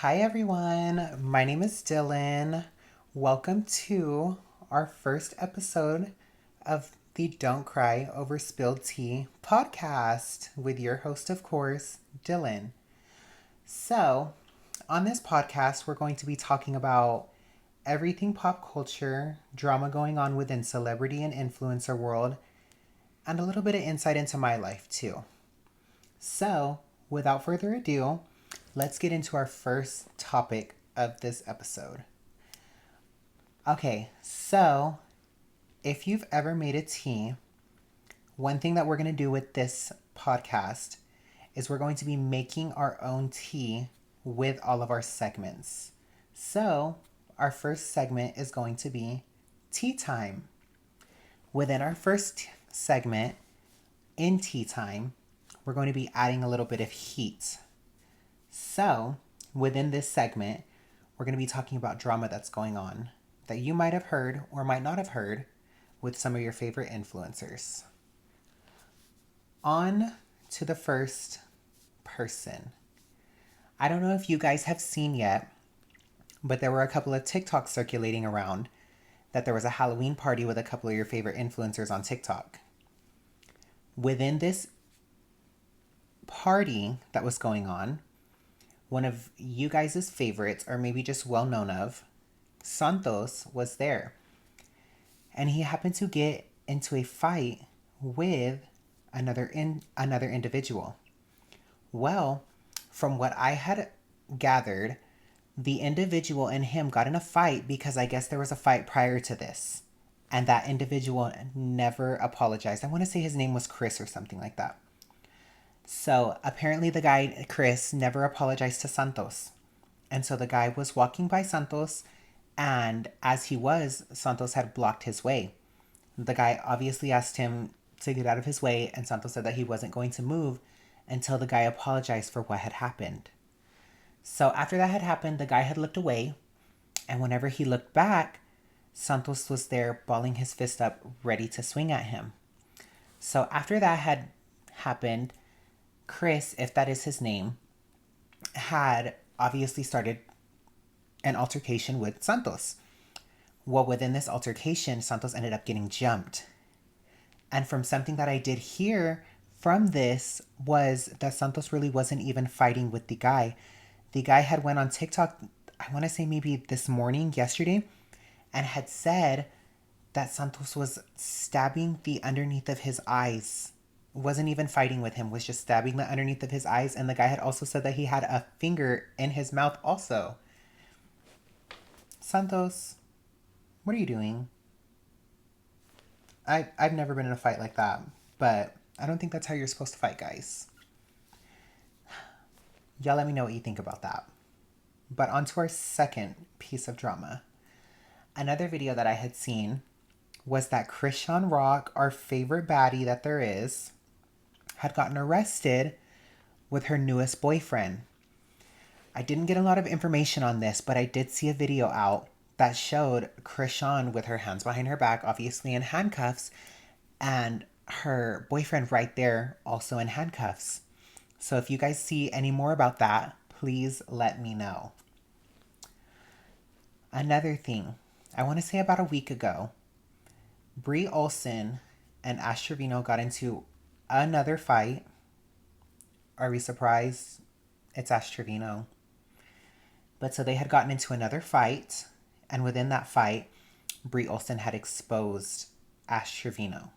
Hi everyone, my name is Dylan. Welcome to our first episode of the Don't Cry Over Spilled Tea podcast with your host, of course, Dylan. So, on this podcast, we're going to be talking about everything pop culture, drama going on within celebrity and influencer world, and a little bit of insight into my life too. So, without further ado, let's get into our first topic of this episode. Okay, so if you've ever made a tea, one thing that we're going to do with this podcast is we're going to be making our own tea with all of our segments. So, our first segment is going to be tea time. Within our first segment, in tea time, we're going to be adding a little bit of heat. So, within this segment, we're going to be talking about drama that's going on that you might have heard or might not have heard with some of your favorite influencers. On to the first person. I don't know if you guys have seen yet, but there were a couple of TikToks circulating around that there was a Halloween party with a couple of your favorite influencers on TikTok. Within this party that was going on, one of you guys' favorites, or maybe just well known of, Santos, was there. And he happened to get into a fight with another individual. Well, from what I had gathered, the individual and him got in a fight because I guess there was a fight prior to this. And that individual never apologized. I want to say his name was Chris or something like that. So apparently the guy, Chris, never apologized to Santos. And so the guy was walking by Santos, and as he was, Santos had blocked his way. The guy obviously asked him to get out of his way, and Santos said that he wasn't going to move until the guy apologized for what had happened. So after that had happened, the guy had looked away, and whenever he looked back, Santos was there balling his fist up, ready to swing at him. So after that had happened, Chris, if that is his name, had obviously started an altercation with Santos. Well, within this altercation, Santos ended up getting jumped. And from something that I did hear from this was that Santos really wasn't even fighting with the guy. The guy had went on TikTok, I want to say maybe this morning, yesterday, and had said that Santos was stabbing the underneath of his eyes. Wasn't even fighting with him, was just stabbing the underneath of his eyes. And the guy had also said that he had a finger in his mouth also. Santos, what are you doing? I've never been in a fight like that, but I don't think that's how you're supposed to fight, guys. Y'all let me know what you think about that. But on to our second piece of drama. Another video that I had seen was that Krishan Rock, our favorite baddie that there is, had gotten arrested with her newest boyfriend. I didn't get a lot of information on this, but I did see a video out that showed Krishan with her hands behind her back, obviously in handcuffs, and her boyfriend right there, also in handcuffs. So if you guys see any more about that, please let me know. Another thing, I want to say about a week ago, Brie Olson and Ash Trevino got into another fight. Are we surprised? It's Ash Trevino. But so they had gotten into another fight, and within that fight, Brie Olson had exposed Ash Trevino.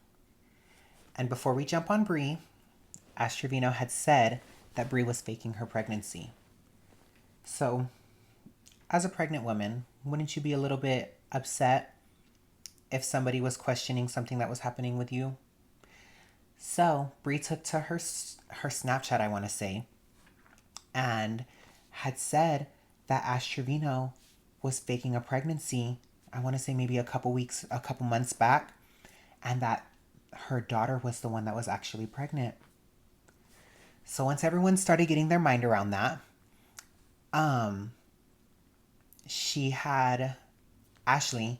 And before we jump on Brie, Ash Trevino had said that Brie was faking her pregnancy. So, as a pregnant woman, wouldn't you be a little bit upset if somebody was questioning something that was happening with you? So, Brie took to her Snapchat, I want to say, and had said that Ash Trevino was faking a pregnancy, I want to say maybe a couple months back, and that her daughter was the one that was actually pregnant. So once everyone started getting their mind around that, Ashley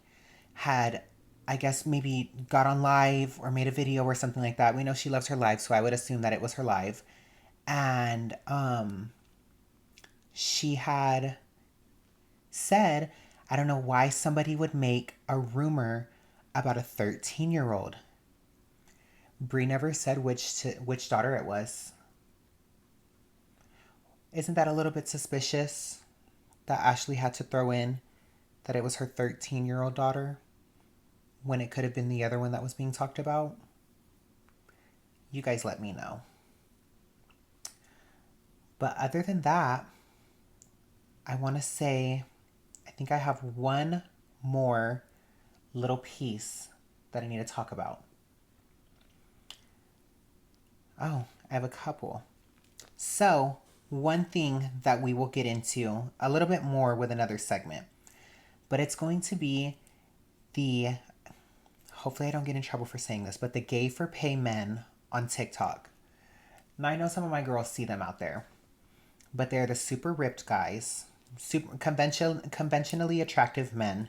had, I guess, maybe got on live or made a video or something like that. We know she loves her live, so I would assume that it was her live. And she had said, I don't know why somebody would make a rumor about a 13-year-old. Bree never said which daughter it was. Isn't that a little bit suspicious that Ashley had to throw in that it was her 13-year-old daughter when it could have been the other one that was being talked about? You guys let me know. But other than that, I want to say, I think I have one more little piece that I need to talk about. Oh, I have a couple. So, one thing that we will get into a little bit more with another segment, but it's going to be the, hopefully I don't get in trouble for saying this, but the gay for pay men on TikTok. Now, I know some of my girls see them out there, but they're the super ripped guys, super conventionally attractive men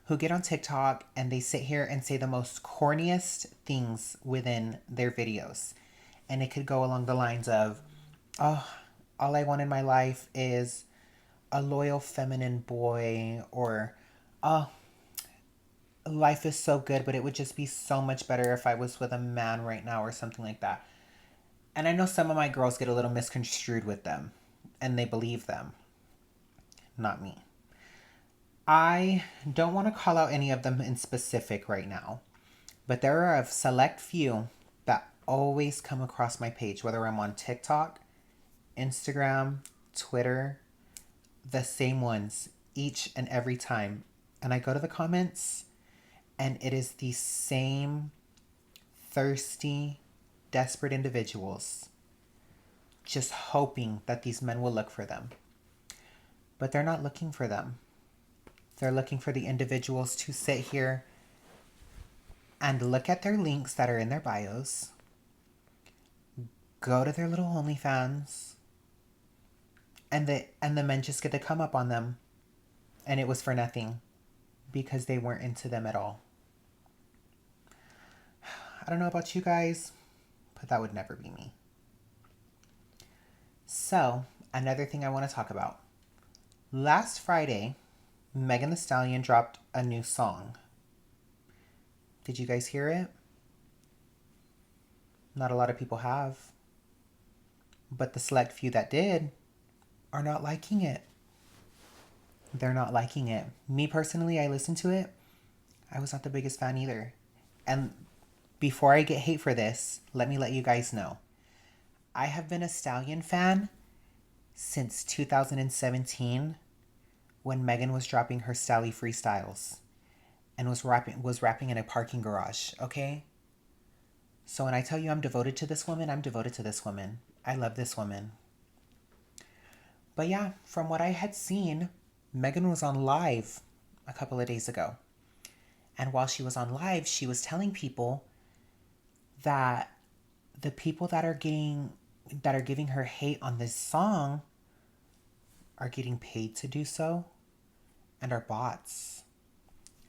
who get on TikTok and they sit here and say the most corniest things within their videos. And it could go along the lines of, oh, all I want in my life is a loyal feminine boy, or, oh, life is so good, but it would just be so much better if I was with a man right now, or something like that. And I know some of my girls get a little misconstrued with them and they believe them. Not me. I don't want to call out any of them in specific right now, but there are a select few that always come across my page, whether I'm on TikTok, Instagram, Twitter, the same ones each and every time. And I go to the comments and it is the same thirsty, desperate individuals just hoping that these men will look for them. But they're not looking for them. They're looking for the individuals to sit here and look at their links that are in their bios, go to their little OnlyFans, and the men just get to come up on them. And it was for nothing because they weren't into them at all. I don't know about you guys, but that would never be me. So, another thing I want to talk about. Last Friday, Megan Thee Stallion dropped a new song. Did you guys hear it? Not a lot of people have. But the select few that did are not liking it. They're not liking it. Me personally, I listened to it. I was not the biggest fan either. And before I get hate for this, let me let you guys know. I have been a Stallion fan since 2017, when Megan was dropping her Stally freestyles and was rapping in a parking garage, okay? So when I tell you I'm devoted to this woman, I'm devoted to this woman. I love this woman. But yeah, from what I had seen, Megan was on live a couple of days ago. And while she was on live, she was telling people that the people that are giving her hate on this song are getting paid to do so and are bots.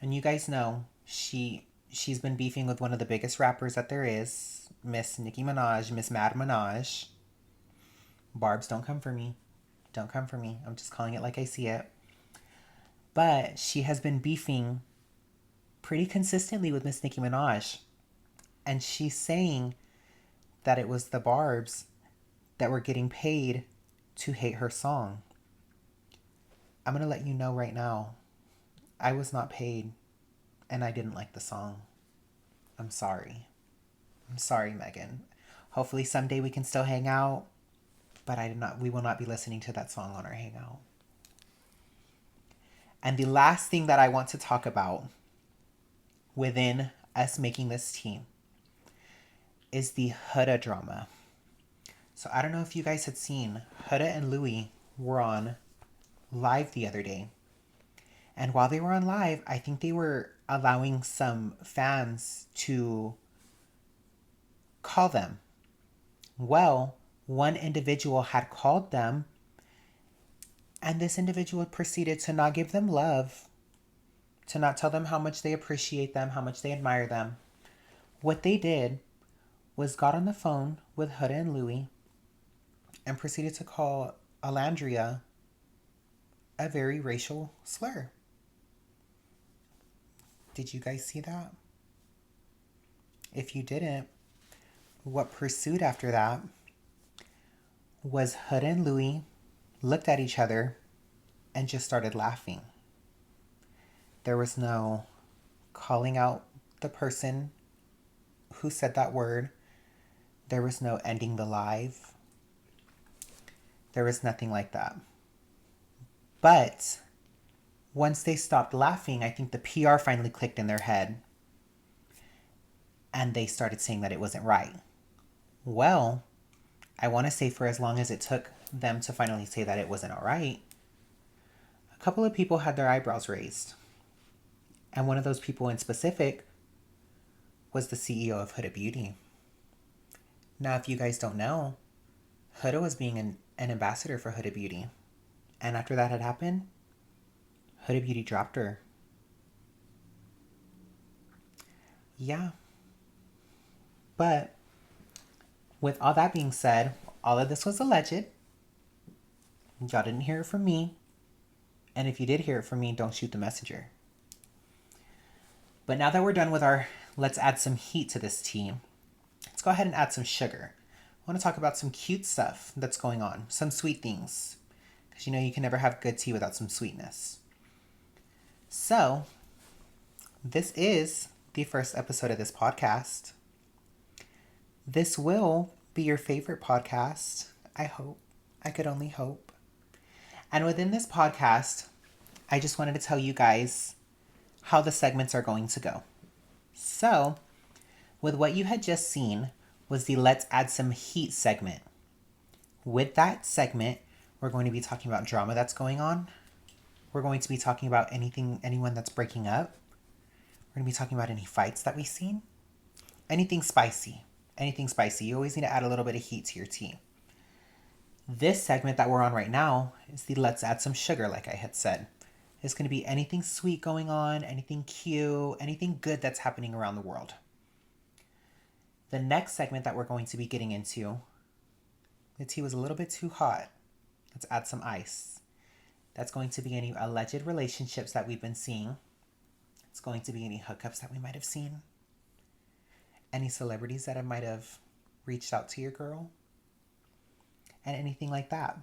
And you guys know she's been beefing with one of the biggest rappers that there is, Miss Nicki Minaj, Miss Mad Minaj. Barbs, don't come for me. Don't come for me. I'm just calling it like I see it. But she has been beefing pretty consistently with Miss Nicki Minaj. And she's saying that it was the Barbs that were getting paid to hate her song. I'm going to let you know right now, I was not paid and I didn't like the song. I'm sorry. I'm sorry, Megan. Hopefully someday we can still hang out, but we will not be listening to that song on our hangout. And the last thing that I want to talk about within us making this team is the Huda drama. So I don't know if you guys had seen, Huda and Louis were on live the other day. And while they were on live, I think they were allowing some fans to call them. Well, one individual had called them, and this individual proceeded to not give them love, to not tell them how much they appreciate them, how much they admire them. What they did was got on the phone with Huda and Louis and proceeded to call Alandria a very racial slur. Did you guys see that? If you didn't, what pursued after that was Hood and Louie looked at each other and just started laughing. There was no calling out the person who said that word. There was no ending the live. There was nothing like that. But once they stopped laughing, I think the PR finally clicked in their head and they started saying that it wasn't right. Well, I want to say for as long as it took them to finally say that it wasn't all right, a couple of people had their eyebrows raised. And one of those people in specific was the CEO of Huda Beauty. Now, if you guys don't know, Huda was being an ambassador for Huda Beauty. And after that had happened, Huda Beauty dropped her. Yeah. But with all that being said, all of this was alleged. Y'all didn't hear it from me. And if you did hear it from me, don't shoot the messenger. But now that we're done with our let's add some heat to this tea, let's go ahead and add some sugar. I want to talk about some cute stuff that's going on, some sweet things. Because you know you can never have good tea without some sweetness. So, this is the first episode of this podcast. This will be your favorite podcast, I hope. I could only hope. And within this podcast, I just wanted to tell you guys how the segments are going to go. So, with what you had just seen was the Let's Add Some Heat segment. With that segment, we're going to be talking about drama that's going on. We're going to be talking about anyone that's breaking up. We're going to be talking about any fights that we've seen. Anything spicy. Anything spicy. You always need to add a little bit of heat to your tea. This segment that we're on right now is the Let's Add Some Sugar, like I had said. It's going to be anything sweet going on, anything cute, anything good that's happening around the world. The next segment that we're going to be getting into, the tea was a little bit too hot. Let's add some ice. That's going to be any alleged relationships that we've been seeing. It's going to be any hookups that we might have seen. Any celebrities that might have reached out to your girl. And anything like that.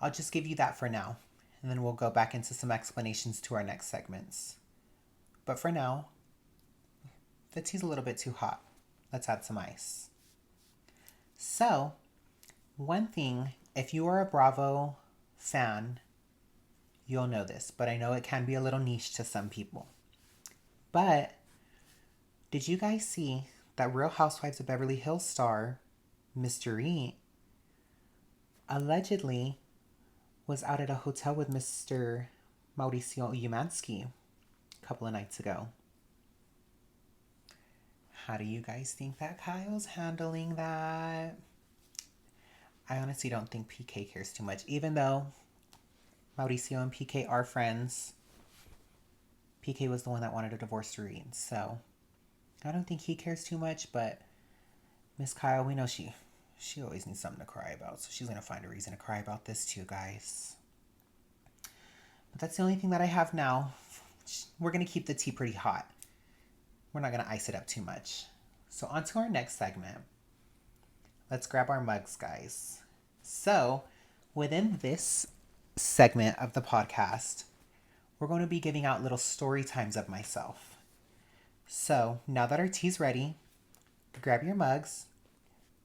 I'll just give you that for now. And then we'll go back into some explanations to our next segments. But for now, the tea's a little bit too hot. Let's add some ice. So, one thing, if you are a Bravo fan, you'll know this, but I know it can be a little niche to some people. But did you guys see that Real Housewives of Beverly Hills star Mr. E allegedly was out at a hotel with Mr. Mauricio Umansky a couple of nights ago? How do you guys think that Kyle's handling that? I honestly don't think PK cares too much. Even though Mauricio and PK are friends, PK was the one that wanted a divorce to Reed. So I don't think he cares too much, but Miss Kyle, we know she always needs something to cry about. So she's going to find a reason to cry about this too, guys. But that's the only thing that I have now. We're going to keep the tea pretty hot. We're not going to ice it up too much. So on to our next segment. Let's grab our mugs, guys. So within this segment of the podcast, we're going to be giving out little story times of myself. So now that our tea's ready, grab your mugs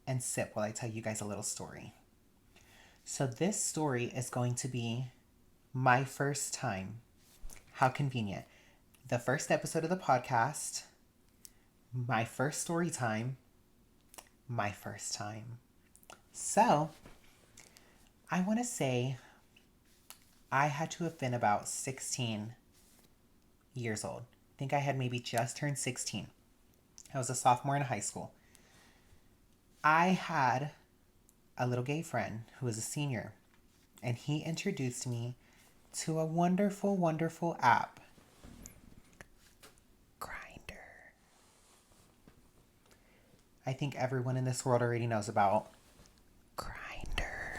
and sip while I tell you guys a little story. So this story is going to be my first time. How convenient. The first episode of the podcast, my first story time, my first time. So I want to say I had to have been about 16 years old. I think I had maybe just turned 16. I was a sophomore in high school. I had a little gay friend who was a senior, and he introduced me to a wonderful, wonderful app. Grindr. I think everyone in this world already knows about Grindr.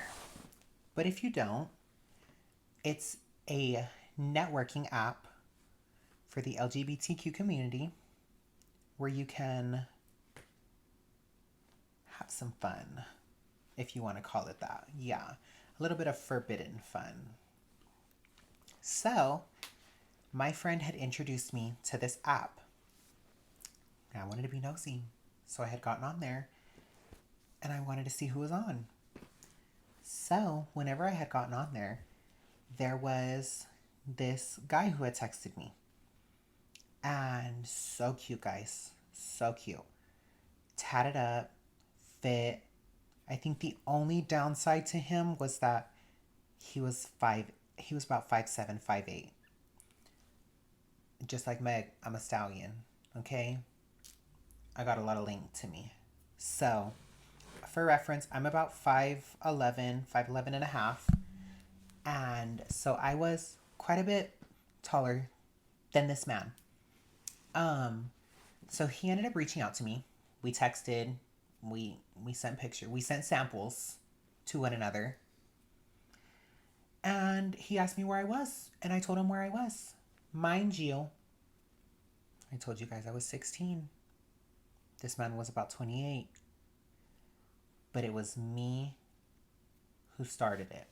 But if you don't, It's a networking app for the LGBTQ community where you can have some fun, if you want to call it that. Yeah, a little bit of forbidden fun. So, my friend had introduced me to this app. I wanted to be nosy, so I had gotten on there and I wanted to see who was on. So, whenever I had gotten on there, there was this guy who had texted me. And so cute, guys. So cute. Tatted up, fit. I think the only downside to him was that he was about 5'7", 5'8". Just like Meg, I'm a stallion. Okay? I got a lot of length to me. So, for reference, I'm about 5'11", 5'11 and a half. And so I was quite a bit taller than this man. So he ended up reaching out to me. We texted, we sent pictures, we sent samples to one another. And he asked me where I was, and I told him where I was. Mind you, I told you guys I was 16. This man was about 28. But it was me who started it.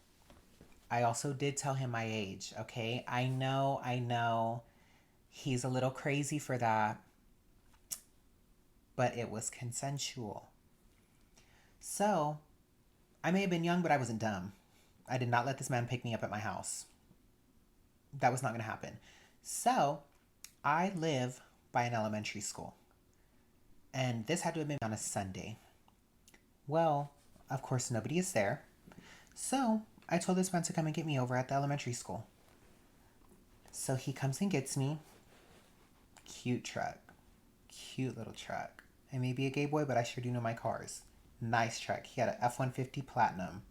I also did tell him my age, okay? I know. He's a little crazy for that. But it was consensual. So, I may have been young, but I wasn't dumb. I did not let this man pick me up at my house. That was not going to happen. So, I live by an elementary school. And this had to have been on a Sunday. Well, of course, nobody is there. So, I told this man to come and get me over at the elementary school. So, he comes and gets me. Cute truck. Cute little truck. I may be a gay boy, but I sure do know my cars. Nice truck. He had an F-150 Platinum.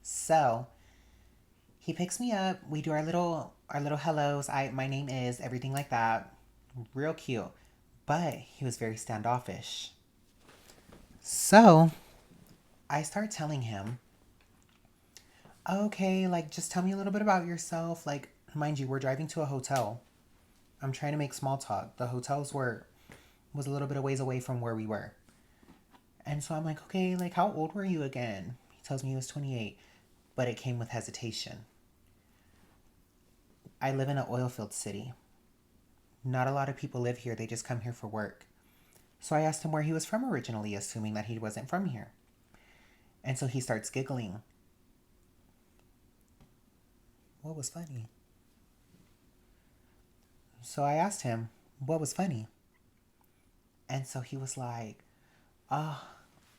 So, he picks me up. We do our little hellos. My name is, everything like that. Real cute. But he was very standoffish. So, I start telling him, okay, like, just tell me a little bit about yourself. Like, mind you, we're driving to a hotel. I'm trying to make small talk. The hotels was a little bit of ways away from where we were. And so I'm like, okay, like, how old were you again? He tells me he was 28, but it came with hesitation. I live in an oil field city. Not a lot of people live here. They just come here for work. So I asked him where he was from originally, assuming that he wasn't from here. And so he starts giggling. What was funny? So I asked him, what was funny? And so he was like, oh,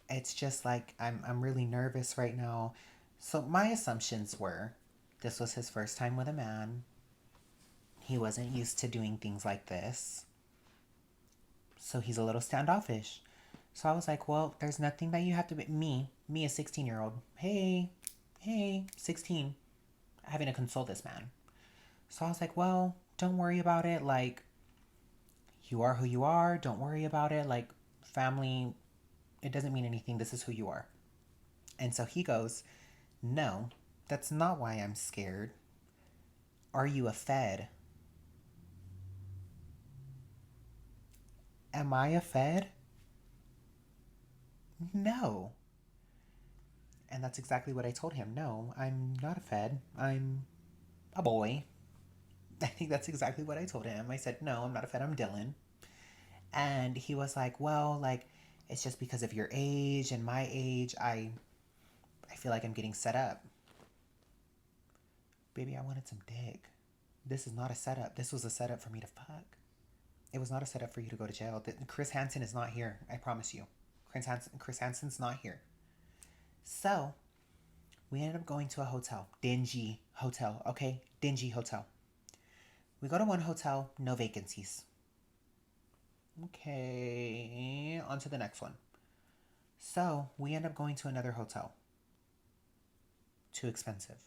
it's just like I'm really nervous right now. So my assumptions were this was his first time with a man. He wasn't used to doing things like this. So he's a little standoffish. So I was like, well, there's nothing that you have to be me, a 16-year-old. Hey, 16, having to console this man. So I was like, well, don't worry about it. Like, you are who you are. Don't worry about it. Like, family, it doesn't mean anything. This is who you are. And so he goes, no, that's not why I'm scared. Are you a Fed? Am I a Fed? No. And that's exactly what I told him. No, I'm not a Fed. I'm a boy. I think that's exactly what I told him. I said, no, I'm not a Fed. I'm Dylan. And he was like, well, like, it's just because of your age and my age. I feel like I'm getting set up. Baby, I wanted some dick. This is not a setup. This was a setup for me to fuck. It was not a setup for you to go to jail. Chris Hansen is not here. I promise you. Chris Hansen's not here. So, we ended up going to a hotel. Dingy hotel, okay? Dingy hotel. We go to one hotel, no vacancies. Okay, on to the next one. So, we end up going to another hotel. Too expensive.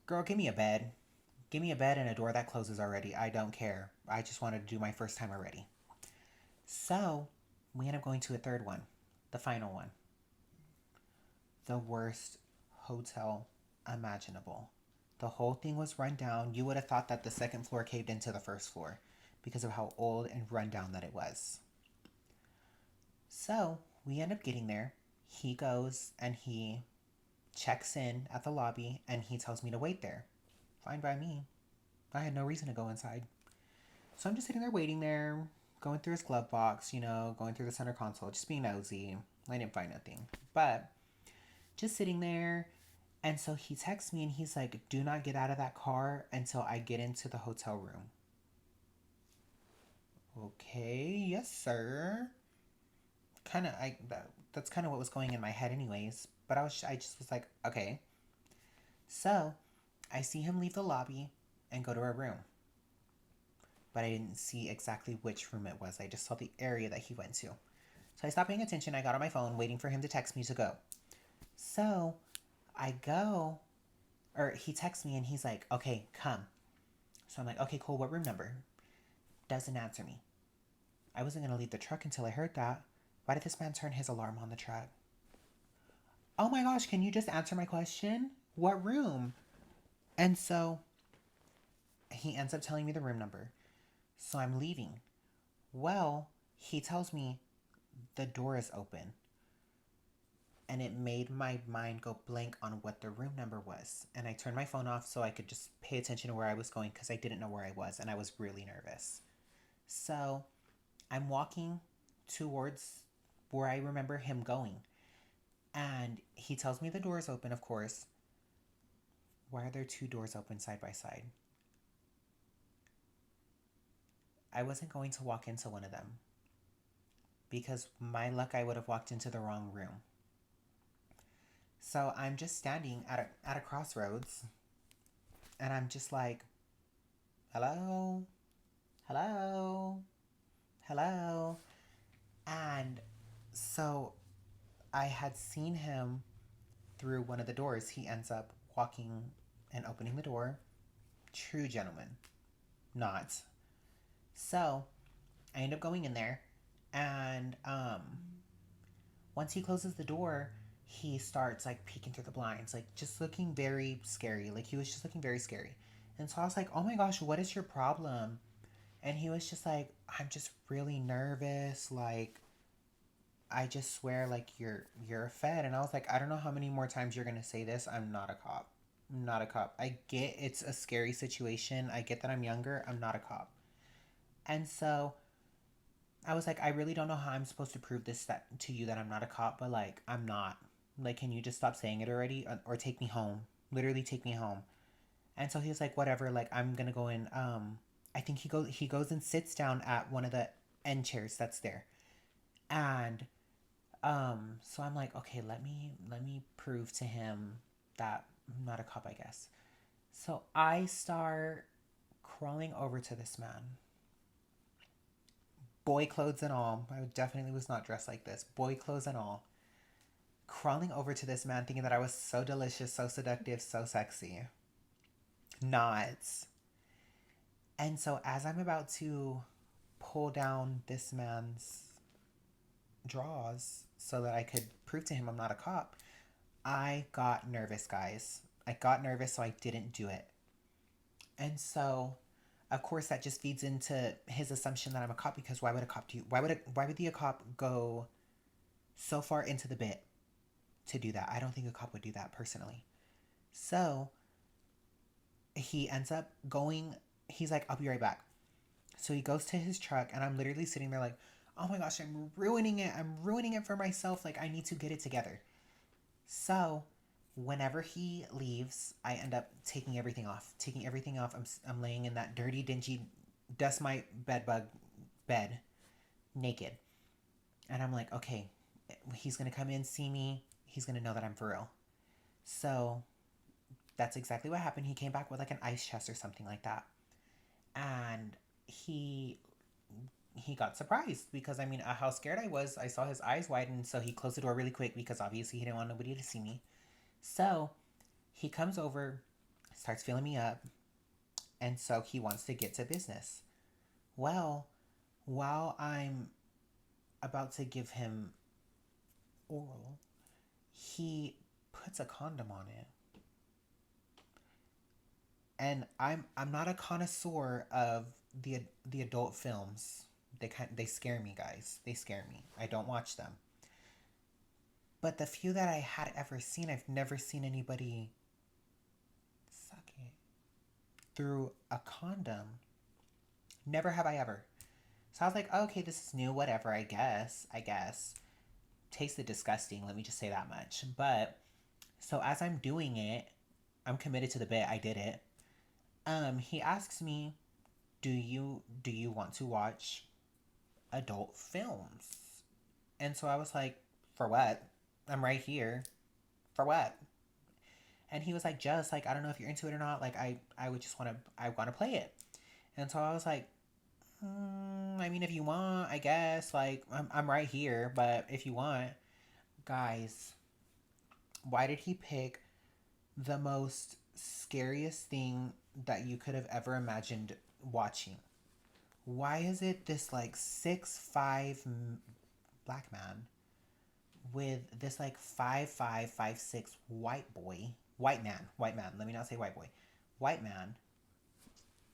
Girl, give me a bed. Give me a bed and a door that closes already. I don't care. I just wanted to do my first time already. So, we end up going to a third one. The final one. The worst hotel imaginable. The whole thing was run down. You would have thought that the second floor caved into the first floor because of how old and run down that it was. So we end up getting there. He goes and he checks in at the lobby and he tells me to wait there. Fine by me. I had no reason to go inside. So I'm just sitting there waiting there, going through his glove box, going through the center console, just being nosy. I didn't find nothing. But just sitting there. And so he texts me and he's like, do not get out of that car until I get into the hotel room. Okay, yes, sir. That's kind of what was going in my head anyways. But I just was like, okay. So I see him leave the lobby and go to a room. But I didn't see exactly which room it was. I just saw the area that he went to. So I stopped paying attention. I got on my phone waiting for him to text me to go. So I go, or he texts me and he's like, okay, come. So I'm like, okay, cool. What room number? Doesn't answer me. I wasn't going to leave the truck until I heard that. Why did this man turn his alarm on the truck? Oh my gosh, can you just answer my question? What room? And so he ends up telling me the room number. So I'm leaving. Well, he tells me the door is open. And it made my mind go blank on what the room number was. And I turned my phone off so I could just pay attention to where I was going because I didn't know where I was and I was really nervous. So I'm walking towards where I remember him going. And he tells me the door is open, of course. Why are there two doors open side by side? I wasn't going to walk into one of them because my luck, I would have walked into the wrong room. So I'm just standing at a crossroads and I'm just like, hello, hello, hello. And so I had seen him through one of the doors. He ends up walking and opening the door. True gentleman. Not. So I end up going in there and once he closes the door, he starts like peeking through the blinds, like just looking very scary. Like he was just looking very scary. And so I was like, oh my gosh, what is your problem? And he was just like, I'm just really nervous. Like, I just swear, like you're a fed. And I was like, I don't know how many more times you're gonna say this. I'm not a cop. I'm not a cop. I get it's a scary situation. I get that I'm younger. I'm not a cop. And so I was like, I really don't know how I'm supposed to prove this that to you that I'm not a cop, but like I'm not. Like, can you just stop saying it already, or take me home? Literally, take me home. And so he was like, whatever. Like, I'm gonna go in. I think he goes and sits down at one of the end chairs that's there, and so I'm like, okay, let me prove to him that I'm not a cop, I guess. So I start crawling over to this man, boy clothes and all. I definitely was not dressed like this, boy clothes and all. Crawling over to this man, thinking that I was so delicious, so seductive, so sexy. Not. And so as I'm about to pull down this man's drawers so that I could prove to him I'm not a cop, I got nervous, guys. I got nervous, so I didn't do it. And so, of course, that just feeds into his assumption that I'm a cop because why would a cop do? Why would the cop go so far into the bit to do that? I don't think a cop would do that personally. So he ends up going. He's like, I'll be right back. So he goes to his truck, and I'm literally sitting there like, oh my gosh, I'm ruining it. I'm ruining it for myself. Like, I need to get it together. So whenever he leaves, I end up taking everything off. Taking everything off. I'm laying in that dirty, dingy, dust mite bedbug bed, naked. And I'm like, okay, he's going to come in, see me. He's going to know that I'm for real. So that's exactly what happened. He came back with like an ice chest or something like that. And he got surprised because I mean, how scared I was. I saw his eyes widen, so he closed the door really quick because obviously he didn't want nobody to see me. So he comes over, starts filling me up, and so he wants to get to business. Well, while I'm about to give him oral, he puts a condom on it. And I'm not a connoisseur of the adult films. They scare me, guys. They scare me. I don't watch them. But the few that I had ever seen, I've never seen anybody suck it through a condom. Never have I ever. So I was like, oh, okay, this is new, whatever, I guess. I guess. Tasted disgusting, let me just say that much. But so as I'm doing it, I'm committed to the bit, I did it. He asks me, do you want to watch adult films? And so I was like, for what? I'm right here. For what? And he was like, just like, I don't know if you're into it or not. Like, I would just I want to play it. And so I was like, I mean, if you want, I guess. Like, I'm right here, but if you want, guys, why did he pick the most scariest thing that you could have ever imagined watching? Why is it this like 6'5" black man with this like 5'5", 5'6" white man, let me not say white boy, white man,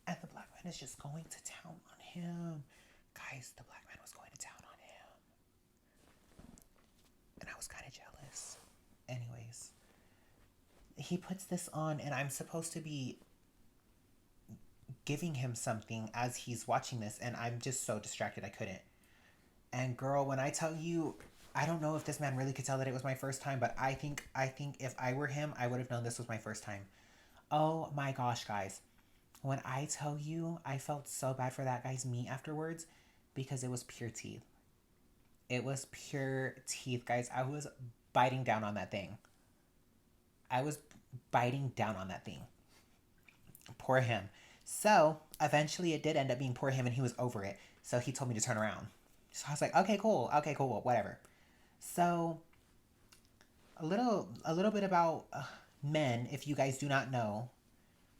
and the black man is just going to town on him. Guys, the black man was going to town on him. And I was kind of jealous. Anyways, he puts this on, and I'm supposed to be giving him something as he's watching this, and I'm just so distracted I couldn't. And girl, when I tell you, I don't know if this man really could tell that it was my first time, but I think if I were him, I would have known this was my first time. Oh my gosh, guys. When I tell you, I felt so bad for that guy's meat afterwards because it was pure teeth. It was pure teeth, guys. I was biting down on that thing. I was biting down on that thing. Poor him. So eventually it did end up being poor him and he was over it. So he told me to turn around. So I was like, okay, cool, whatever. So a little bit about men, if you guys do not know,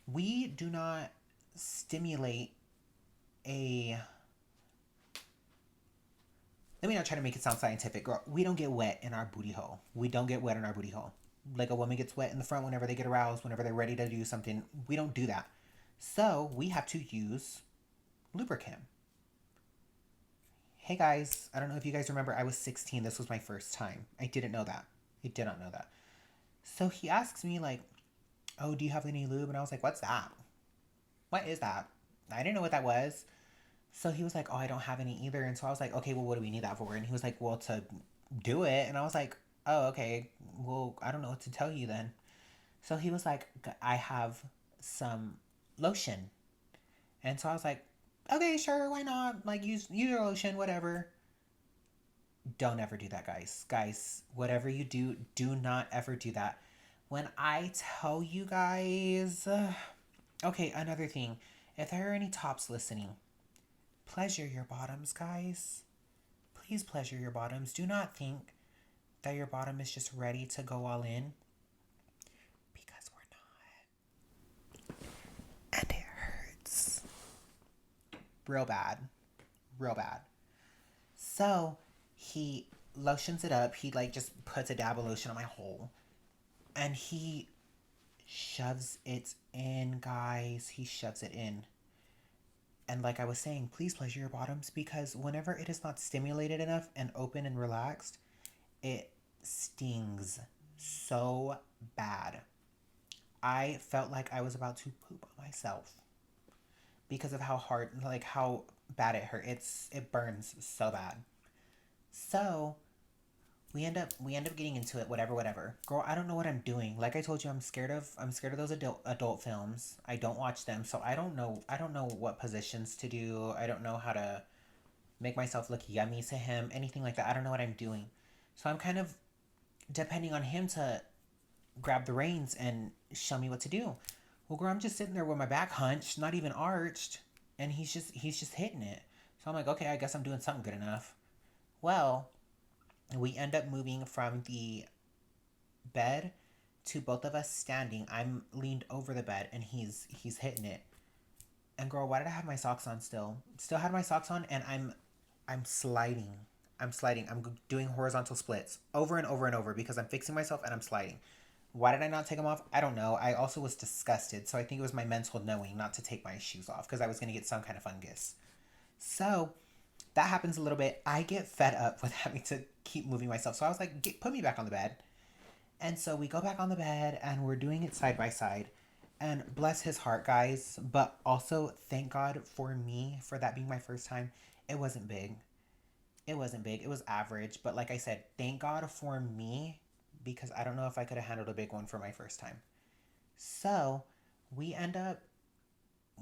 we do not stimulate a. Let me not try to make it sound scientific, girl. We don't get wet in our booty hole. We don't get wet in our booty hole. Like a woman gets wet in the front whenever they get aroused, whenever they're ready to do something. We don't do that. So we have to use lubricant. Hey guys, I don't know if you guys remember, I was 16. This was my first time. I didn't know that. I did not know that. So he asks me, like, oh, do you have any lube? And I was like, what's that? What is that? I didn't know what that was. So he was like, oh, I don't have any either. And so I was like, okay, well, what do we need that for? And he was like, well, to do it. And I was like, oh, okay. Well, I don't know what to tell you then. So he was like, I have some lotion. And so I was like, okay, sure, why not? Like, use your lotion, whatever. Don't ever do that, guys. Guys, whatever you do, do not ever do that. When I tell you guys, okay, another thing. If there are any tops listening, pleasure your bottoms, guys. Please pleasure your bottoms. Do not think that your bottom is just ready to go all in, because we're not. And it hurts. Real bad. Real bad. So he lotions it up. He like just puts a dab of lotion on my hole. And he shoves it in, guys. He shoves it in. And like I was saying, please pleasure your bottoms, because whenever it is not stimulated enough and open and relaxed, it stings so bad. I felt like I was about to poop on myself because of how hard, like how bad it hurt. It burns so bad. So we end up getting into it, whatever. Girl, I don't know what I'm doing. Like I told you, I'm scared of those adult films. I don't watch them, so I don't know what positions to do. I don't know how to make myself look yummy to him, anything like that. I don't know what I'm doing. So I'm kind of depending on him to grab the reins and show me what to do. Well, girl, I'm just sitting there with my back hunched, not even arched, and he's just hitting it. So I'm like, okay, I guess I'm doing something good enough. Well, we end up moving from the bed to both of us standing. I'm leaned over the bed and he's hitting it. And girl, why did I have my socks on still? Still had my socks on, and I'm sliding. I'm sliding. I'm doing horizontal splits over and over and over because I'm fixing myself and I'm sliding. Why did I not take them off? I don't know. I also was disgusted, so I think it was my mental knowing not to take my shoes off because I was going to get some kind of fungus. So that happens a little bit. I get fed up with having to keep moving myself. So I was like, put me back on the bed. And so we go back on the bed and we're doing it side by side. And bless his heart, guys. But also, thank God for me, for that being my first time. It wasn't big. It wasn't big. It was average. But like I said, thank God for me because I don't know if I could have handled a big one for my first time. So we end up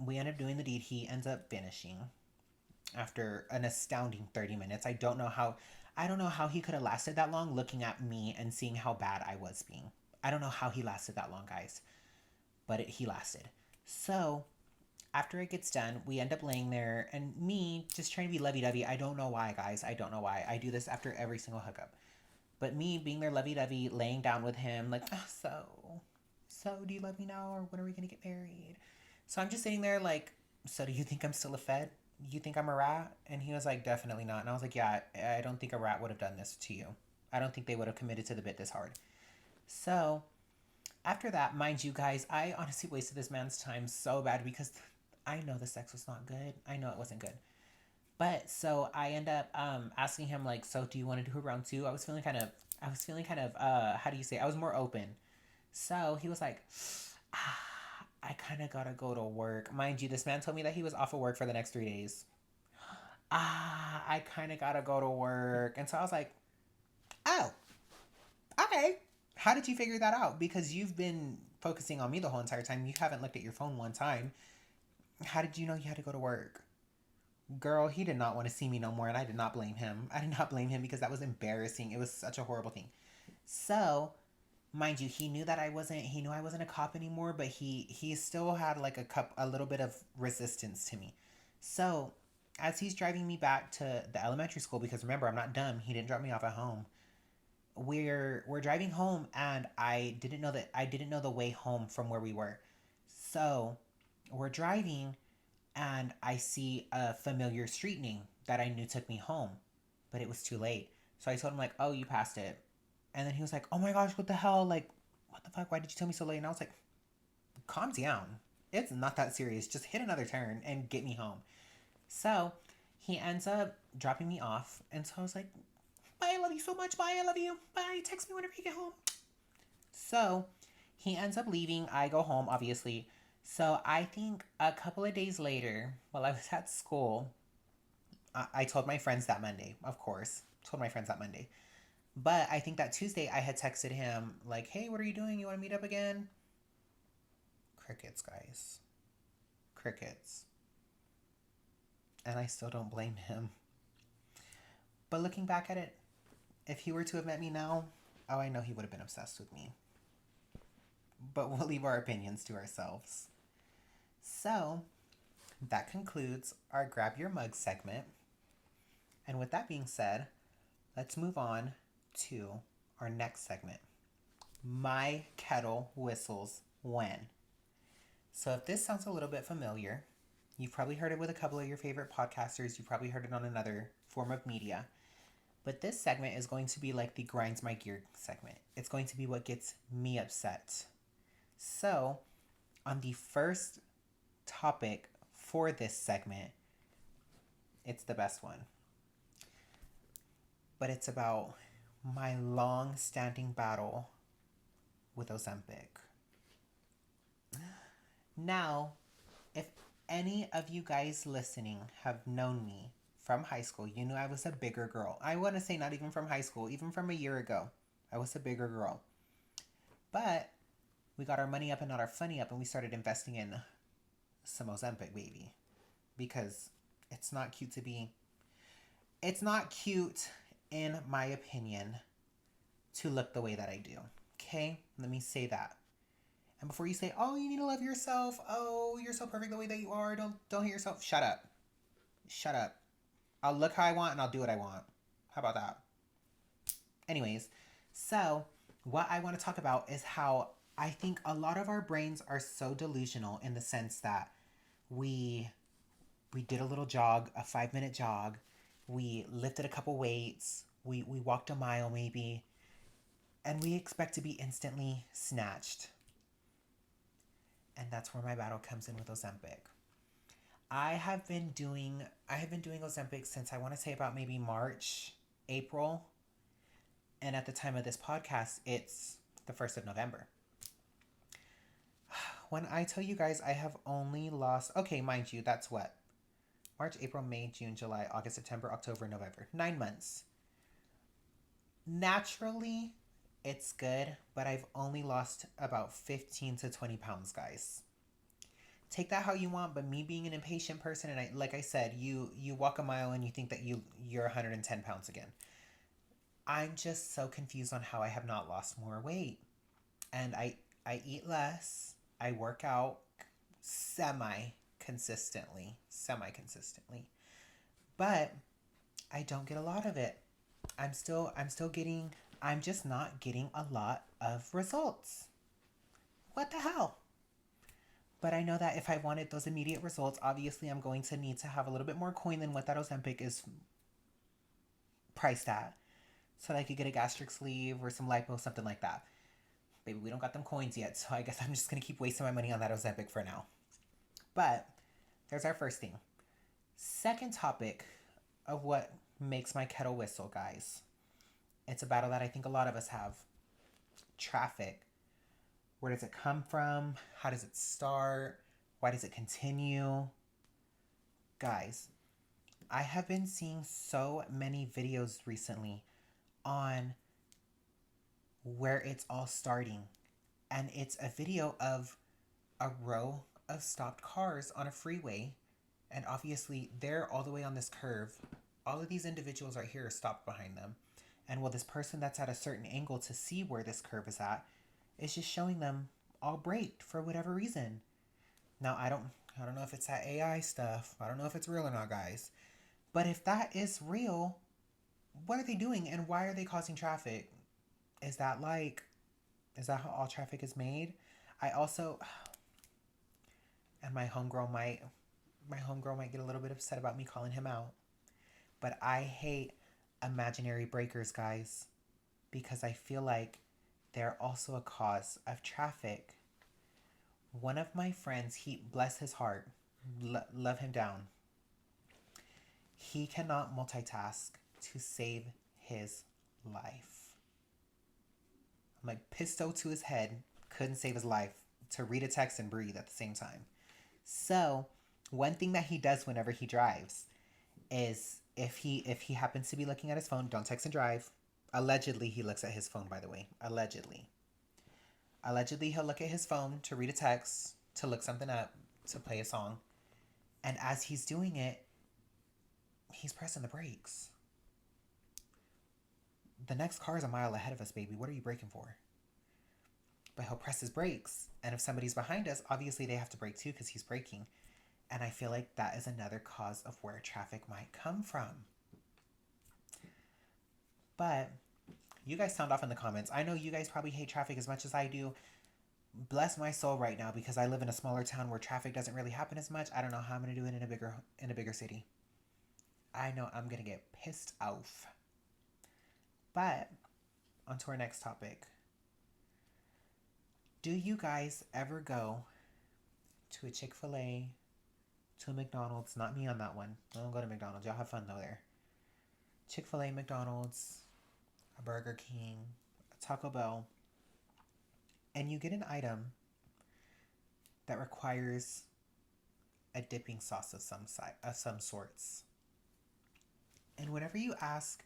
we end up doing the deed. He ends up finishing after an astounding 30 minutes. I don't know how he could have lasted that long looking at me and seeing how bad I was being. I don't know how he lasted that long, guys, but he lasted. So, after it gets done, we end up laying there and me just trying to be lovey-dovey. I don't know why, guys. I don't know why. I do this after every single hookup. But me being there lovey-dovey, laying down with him, like, oh, so do you love me now or when are we going to get married? So I'm just sitting there like, so do you think I'm still a Fed? You think I'm a rat? And he was like, definitely not. And I was like, yeah, I don't think a rat would have done this to you. I don't think they would have committed to the bit this hard. So after that, mind you guys, I honestly wasted this man's time so bad because I know the sex was not good. I know it wasn't good. But so I end up asking him like, so do you want to do a round two? I was feeling kind of how do you say? I was more open. So he was like, I kind of gotta go to work. Mind you, this man told me that he was off of work for the next 3 days. I kind of gotta go to work. And so I was like, oh, okay. How did you figure that out? Because you've been focusing on me the whole entire time. You haven't looked at your phone one time. How did you know you had to go to work? Girl, he did not want to see me no more, and I did not blame him. I did not blame him because that was embarrassing. It was such a horrible thing. So, mind you, he knew I wasn't a cop anymore, but he still had like a little bit of resistance to me. So, as he's driving me back to the elementary school, because remember, I'm not dumb, he didn't drop me off at home. We're driving home and I didn't know the way home from where we were. So, we're driving and I see a familiar street name that I knew took me home, but it was too late. So I told him like, "Oh, you passed it." And then he was like, "Oh my gosh, what the hell? Like, what the fuck? Why did you tell me so late?" And I was like, "Calm down. It's not that serious. Just hit another turn and get me home." So he ends up dropping me off, and so I was like, "Bye, I love you so much. Bye, I love you. Bye. Text me whenever you get home." So he ends up leaving. I go home, obviously. So I think a couple of days later, while I was at school, I told my friends that Monday, of course. Told my friends that Monday. But I think that Tuesday I had texted him, like, hey, what are you doing? You want to meet up again? Crickets, guys. Crickets. And I still don't blame him. But looking back at it, if he were to have met me now, oh, I know he would have been obsessed with me. But we'll leave our opinions to ourselves. So, that concludes our Grab Your Mug segment. And with that being said, let's move on to our next segment. My kettle whistles when. So if this sounds a little bit familiar, you've probably heard it with a couple of your favorite podcasters. You've probably heard it on another form of media. But this segment is going to be like the grinds my gear segment. It's going to be what gets me upset. So, on the first topic for this segment, it's the best one. But it's about my long standing battle with Ozempic. Now, if any of you guys listening have known me from high school, you knew I was a bigger girl. I want to say not even from high school, even from a year ago. I was a bigger girl. But we got our money up and not our funny up and we started investing in some Ozempic, baby. Because it's not cute, in my opinion, to look the way that I do. Okay? Let me say that. And before you say, oh, you need to love yourself. Oh, you're so perfect the way that you are. Don't hate yourself. Shut up. Shut up. I'll look how I want and I'll do what I want. How about that? Anyways, so what I want to talk about is how I think a lot of our brains are so delusional in the sense that we did a little jog, a 5-minute jog. We lifted a couple weights. We walked a mile maybe. And we expect to be instantly snatched. And that's where my battle comes in with Ozempic. I have been doing Ozempic since I want to say about maybe March, April. And at the time of this podcast, it's the 1st of November. When I tell you guys I have only lost, okay, mind you, that's what? March, April, May, June, July, August, September, October, November. 9 months. Naturally, it's good, but I've only lost about 15 to 20 pounds, guys. Take that how you want, but me being an impatient person, and like I said, you walk a mile and you think that you're 110 pounds again. I'm just so confused on how I have not lost more weight. And I eat less. I work out semi consistently. But I don't get a lot of it. I'm just not getting a lot of results. What the hell? But I know that if I wanted those immediate results, obviously I'm going to need to have a little bit more coin than what that Ozempic is priced at. So that I could get a gastric sleeve or some lipo, something like that. Baby, we don't got them coins yet, so I guess I'm just going to keep wasting my money on that Ozempic for now. But there's our first thing. Second topic of what makes my kettle whistle, guys. It's a battle that I think a lot of us have. Traffic. Where does it come from? How does it start? Why does it continue? Guys, I have been seeing so many videos recently on where it's all starting. And it's a video of a row of stopped cars on a freeway. And obviously, they're all the way on this curve. All of these individuals right here are stopped behind them. And well, this person that's at a certain angle to see where this curve is at is just showing them all braked for whatever reason. Now, I don't know if it's that AI stuff. I don't know if it's real or not, guys. But if that is real, what are they doing and why are they causing traffic? Is that how all traffic is made? I also, and my homegirl might get a little bit upset about me calling him out. But I hate imaginary breakers, guys, because I feel like they're also a cause of traffic. One of my friends, he, bless his heart, love him down. He cannot multitask to save his life. I'm like, pistol to his head, couldn't save his life to read a text and breathe at the same time. So, one thing that he does whenever he drives is if he happens to be looking at his phone, don't text and drive. Allegedly, he looks at his phone, by the way. Allegedly, he'll look at his phone to read a text, to look something up, to play a song. And as he's doing it, he's pressing the brakes. The next car is a mile ahead of us, baby. What are you braking for? But he'll press his brakes. And if somebody's behind us, obviously they have to brake too because he's braking. And I feel like that is another cause of where traffic might come from. But you guys sound off in the comments. I know you guys probably hate traffic as much as I do. Bless my soul right now because I live in a smaller town where traffic doesn't really happen as much. I don't know how I'm going to do it in a bigger city. I know I'm going to get pissed off. But on to our next topic. Do you guys ever go to a Chick-fil-A, to a McDonald's? Not me on that one. I don't go to McDonald's. Y'all have fun though there. Chick-fil-A, McDonald's, a Burger King, a Taco Bell, and you get an item that requires a dipping sauce of some sorts. And whenever you ask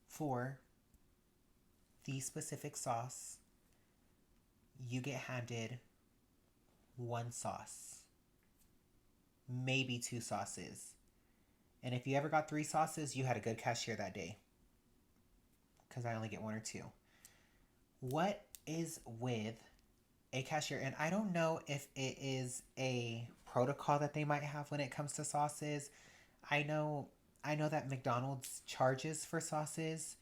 for the specific sauce, you get handed one sauce, maybe two sauces. And if you ever got three sauces, you had a good cashier that day. Because I only get one or two. What is with a cashier? And I don't know if it is a protocol that they might have when it comes to sauces. I know that McDonald's charges for sauces.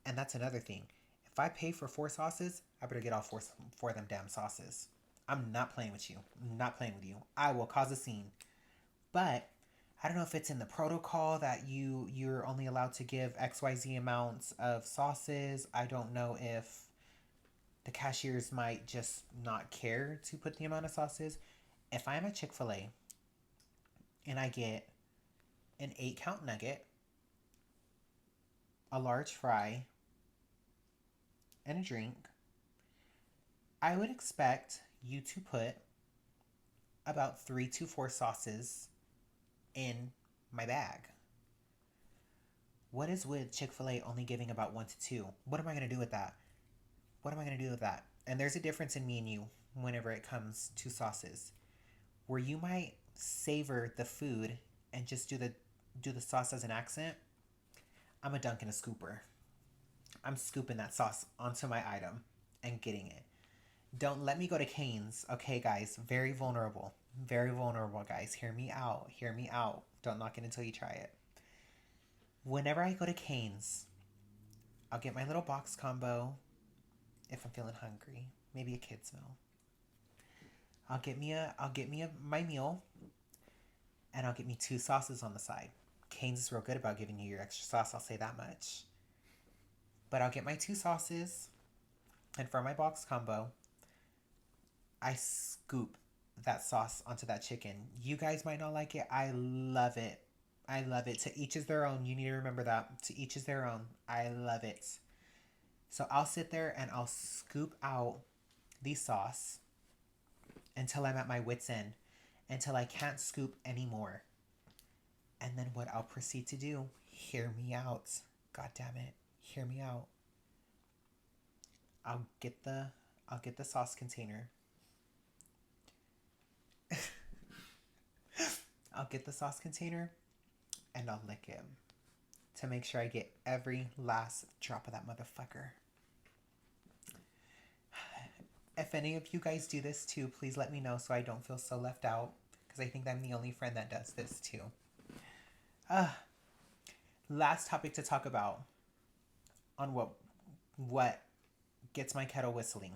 And that's another thing. If I pay for 4 sauces, I better get all four of them damn sauces. I'm not playing with you. I'm not playing with you. I will cause a scene. But I don't know if it's in the protocol that you're only allowed to give XYZ amounts of sauces. I don't know if The cashiers might just not care to put the amount of sauces. If I'm at Chick-fil-A and I get an 8-count nugget, a large fry, and a drink, I would expect you to put about 3 to 4 sauces in my bag. What is with Chick-fil-A only giving about 1 to 2? What am I going to do with that? What am I going to do with that? And there's a difference in me and you whenever it comes to sauces. Where you might savor the food and just do the sauce as an accent, I'm a dunk and a scooper. I'm scooping that sauce onto my item and getting it. Don't let me go to Cane's, okay, guys? Very vulnerable. Very vulnerable, guys. Hear me out. Hear me out. Don't knock it until you try it. Whenever I go to Cane's, I'll get my little box combo if I'm feeling hungry. Maybe a kid's meal. I'll get me my meal, and I'll get me 2 sauces on the side. Cane's is real good about giving you your extra sauce, I'll say that much. But I'll get my 2 sauces, and for my box combo, I scoop that sauce onto that chicken. You guys might not like it. I love it. I love it. To each is their own. You need to remember that. To each is their own. I love it. So I'll sit there and I'll scoop out the sauce until I'm at my wit's end, until I can't scoop anymore. And then what I'll proceed to do, hear me out. God damn it. Hear me out. I'll get the sauce container. I'll get the sauce container and I'll lick it to make sure I get every last drop of that motherfucker. If any of you guys do this too, please let me know so I don't feel so left out, because I think I'm the only friend that does this too. Last topic to talk about on what gets my kettle whistling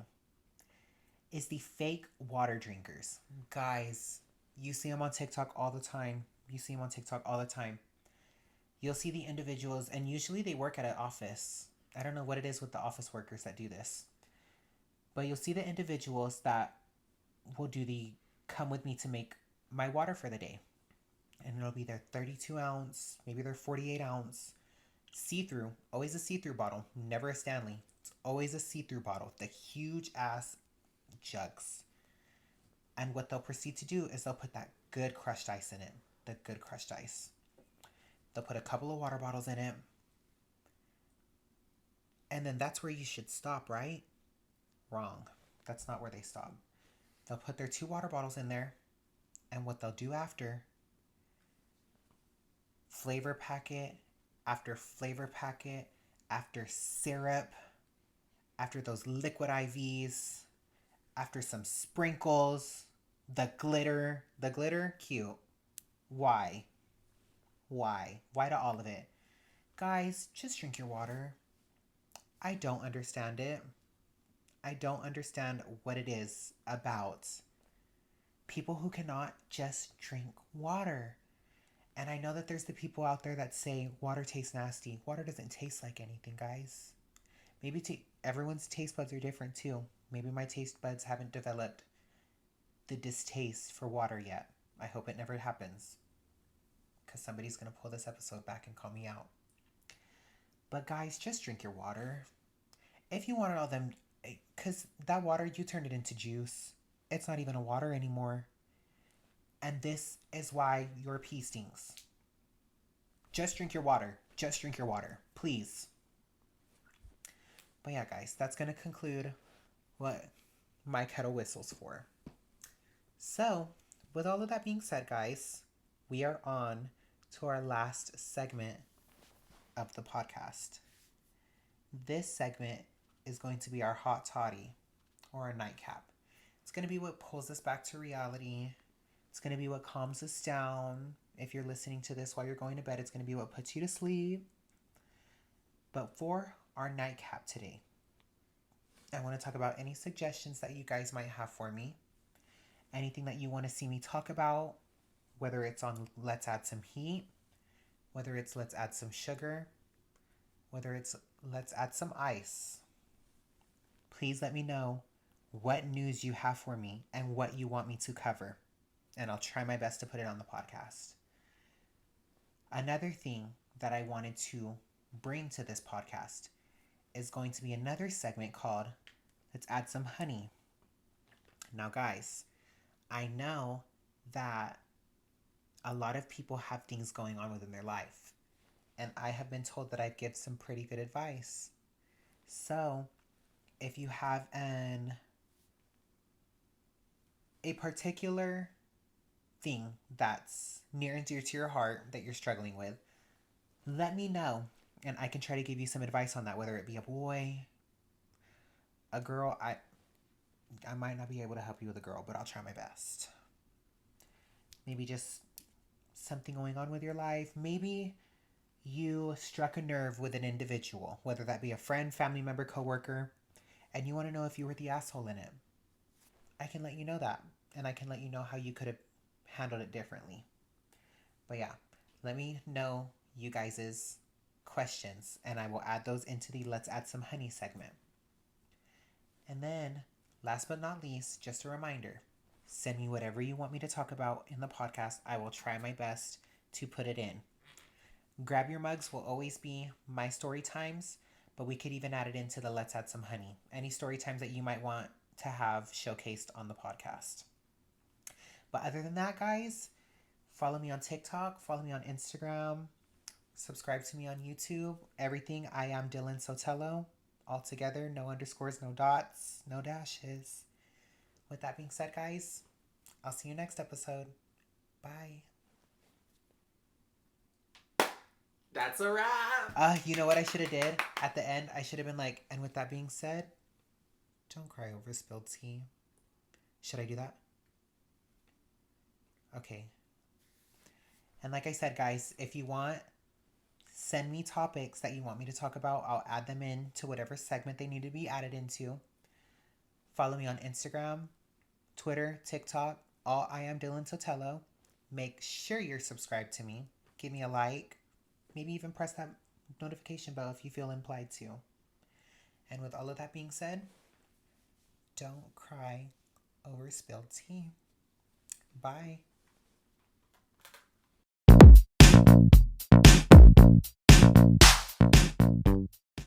is the fake water drinkers. Guys, you see them on TikTok all the time. You'll see the individuals, and usually they work at an office. I don't know what it is with the office workers that do this. But you'll see the individuals that will do the come with me to make my water for the day. And it'll be their 32 ounce, maybe their 48 ounce, see-through, always a see-through bottle, never a Stanley. It's always a see-through bottle, the huge ass jugs. And what they'll proceed to do is they'll put that good crushed ice in it, the good crushed ice. They'll put a couple of water bottles in it. And then that's where you should stop, right? Wrong. That's not where they stop. They'll put their 2 water bottles in there. And what they'll do after, flavor packet after flavor packet, after syrup, after those liquid IVs, after some sprinkles, the glitter, cute. Why to all of it? Guys, just drink your water. I don't understand it. I don't understand what it is about people who cannot just drink water. And I know that there's the people out there that say water tastes nasty. Water doesn't taste like anything, guys. Maybe everyone's taste buds are different too. Maybe my taste buds haven't developed the distaste for water yet. I hope it never happens, because somebody's going to pull this episode back and call me out. But guys, just drink your water. If you want all them, because that water, you turned it into juice. It's not even a water anymore. And this is why your pee stinks. Just drink your water. Just drink your water. Please. But yeah, guys, that's going to conclude what my kettle whistles for. So, with all of that being said, guys, we are on to our last segment of the podcast. This segment is going to be our hot toddy, or our nightcap. It's going to be what pulls us back to reality. It's going to be what calms us down. If you're listening to this while you're going to bed, it's going to be what puts you to sleep. But for our nightcap today, I want to talk about any suggestions that you guys might have for me. Anything that you want to see me talk about, whether it's on let's add some heat, whether it's let's add some sugar, whether it's let's add some ice. please let me know what news you have for me and what you want me to cover. And I'll try my best to put it on the podcast. Another thing that I wanted to bring to this podcast is going to be another segment called Let's Add Some Honey. Now, guys, I know that a lot of people have things going on within their life, and I have been told that I give some pretty good advice. So, if you have a particular thing that's near and dear to your heart that you're struggling with, let me know, and I can try to give you some advice on that, whether it be a boy, a girl. I might not be able to help you with a girl, but I'll try my best. Maybe just something going on with your life. Maybe you struck a nerve with an individual, whether that be a friend, family member, coworker, and you want to know if you were the asshole in it. I can let you know that, and I can let you know how you could have handled it differently. But yeah, let me know you guys' questions, and I will add those into the Let's Add Some Honey segment. And then, last but not least, just a reminder, send me whatever you want me to talk about in the podcast. I will try my best to put it in. Grab Your Mugs will always be my story times, but we could even add it into the Let's Add Some Honey. Any story times that you might want to have showcased on the podcast. But other than that, guys, follow me on TikTok, follow me on Instagram, subscribe to me on YouTube. Everything, I am Dylan Sotelo. All together, no underscores, no dots, no dashes. With that being said, guys, I'll see you next episode. Bye. That's a wrap. You know what I should have did? At the end, I should have been like, and with that being said, don't cry over spilled tea. Should I do that? Okay. And like I said, guys, if you want, send me topics that you want me to talk about. I'll add them in to whatever segment they need to be added into. Follow me on Instagram, Twitter, TikTok. All I am Dylan Sotelo. Make sure you're subscribed to me. Give me a like. Maybe even press that notification bell if you feel implied to. And with all of that being said, don't cry over spilled tea. Bye.